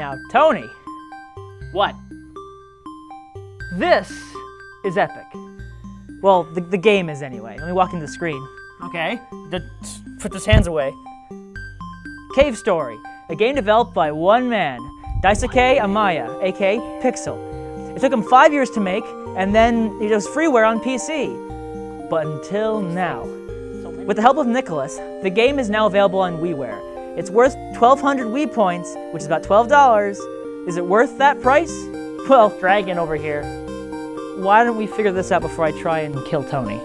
Now, Tony, What? this is epic. Well, the game is anyway. Let me walk into the screen. Okay. Put those hands away. Cave Story, a game developed by one man, Daisuke Amaya, aka Pixel. It took him 5 years to make, and then it was freeware on PC. But until now. With the help of Nicholas, the game is now available on WiiWare. It's worth 1,200 Wii points, which is about $12. Is it worth that price? Well, Dragon over here. why don't we figure this out before I try and kill Tony?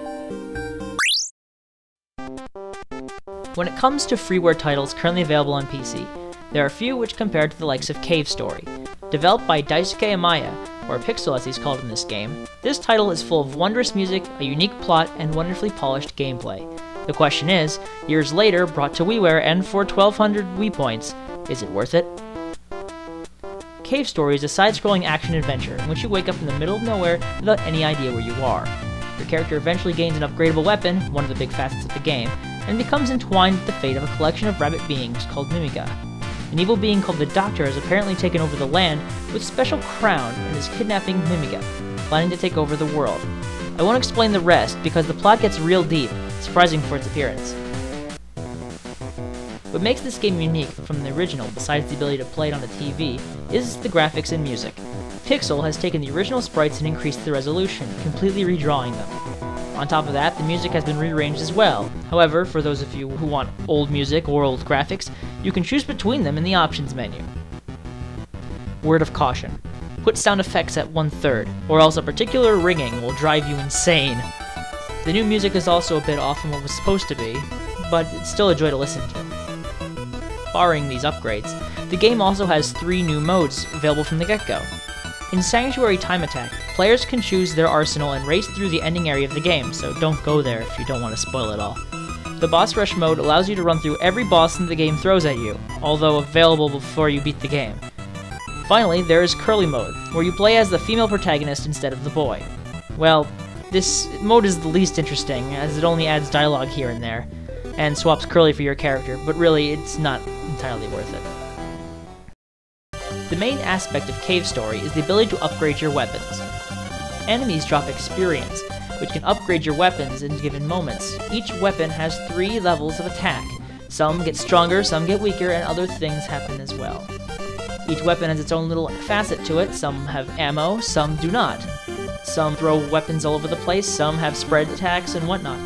When it comes to freeware titles currently available on PC, there are a few which compare to the likes of Cave Story. Developed by Daisuke Amaya, or Pixel as he's called in this game, this title is full of wondrous music, a unique plot, and wonderfully polished gameplay. The question is, years later, brought to WiiWare and for 1,200 Wii points, is it worth it? Cave Story is a side-scrolling action-adventure in which you wake up in the middle of nowhere without any idea where you are. Your character eventually gains an upgradable weapon, one of the big facets of the game, and becomes entwined with the fate of a collection of rabbit beings called Mimiga. An evil being called the Doctor has apparently taken over the land with a special crown and is kidnapping Mimiga, planning to take over the world. I won't explain the rest because the plot gets real deep, surprising for its appearance. What makes this game unique from the original, besides the ability to play it on the TV, is the graphics and music. Pixel has taken the original sprites and increased the resolution, completely redrawing them. On top of that, the music has been rearranged as well. However, for those of you who want old music or old graphics, you can choose between them in the options menu. Word of caution. Put sound effects at 1/3, or else a particular ringing will drive you insane. The new music is also a bit off from what was supposed to be, but it's still a joy to listen to. Barring these upgrades, the game also has 3 new modes available from the get-go. In Sanctuary Time Attack, players can choose their arsenal and race through the ending area of the game, so don't go there if you don't want to spoil it all. The Boss Rush mode allows you to run through every boss that the game throws at you, although available before you beat the game. Finally, there is Curly mode, where you play as the female protagonist instead of the boy. Well, this mode is the least interesting, as it only adds dialogue here and there, and swaps Curly for your character, but really, it's not entirely worth it. The main aspect of Cave Story is the ability to upgrade your weapons. Enemies drop experience, which can upgrade your weapons in given moments. Each weapon has 3 levels of attack. Some get stronger, some get weaker, and other things happen as well. Each weapon has its own little facet to it. Some have ammo, some do not. Some throw weapons all over the place, some have spread attacks and whatnot.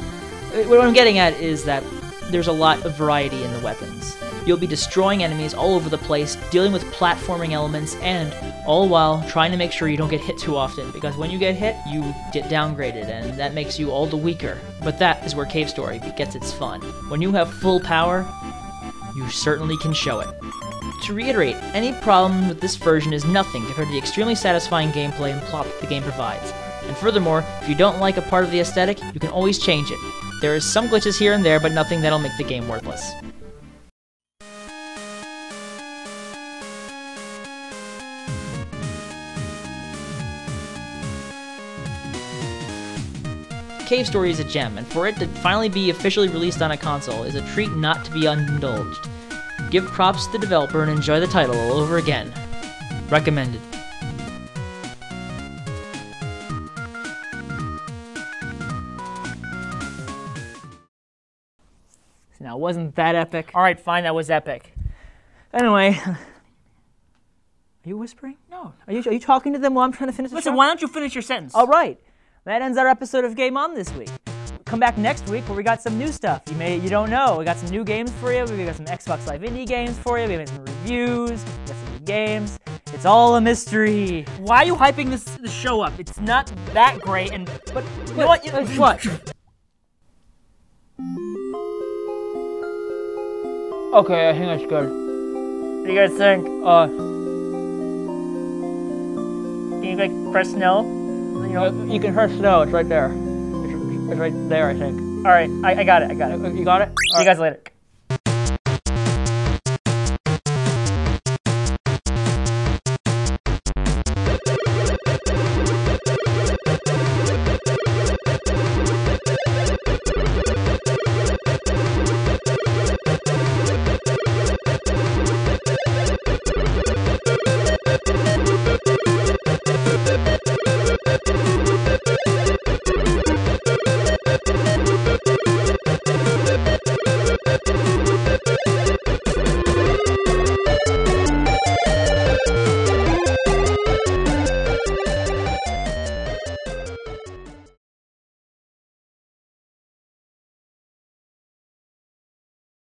What I'm getting at is that there's a lot of variety in the weapons. You'll be destroying enemies all over the place, dealing with platforming elements, and all while trying to make sure you don't get hit too often, because when you get hit, you get downgraded, and that makes you all the weaker. But that is where Cave Story gets its fun. When you have full power, you certainly can show it. To reiterate, any problem with this version is nothing compared to the extremely satisfying gameplay and plot that the game provides. And furthermore, if you don't like a part of the aesthetic, you can always change it. There is some glitches here and there, but nothing that'll make the game worthless. Cave Story is a gem, and for it to finally be officially released on a console is a treat not to be indulged. Give props to the developer and enjoy the title all over again. Recommended. Now, wasn't that epic? Alright, fine, that was epic. Anyway. Are you whispering? No. Are you talking to them while I'm trying to finish the Listen, show? why don't you finish your sentence? All right. That ends our episode of Game On this week. Come back next week where we got some new stuff you don't know. We got some new games for you. We got some Xbox Live Indie games for you. We got some reviews. We got some new games. It's all a mystery. Why are you hyping this show up? It's not that great, and but you know what? What? Okay, I think that's good. What do you guys think? Can you like press no? You can press no. It's right there. It's right there, I think. All right, I got it. You got it? See you guys later.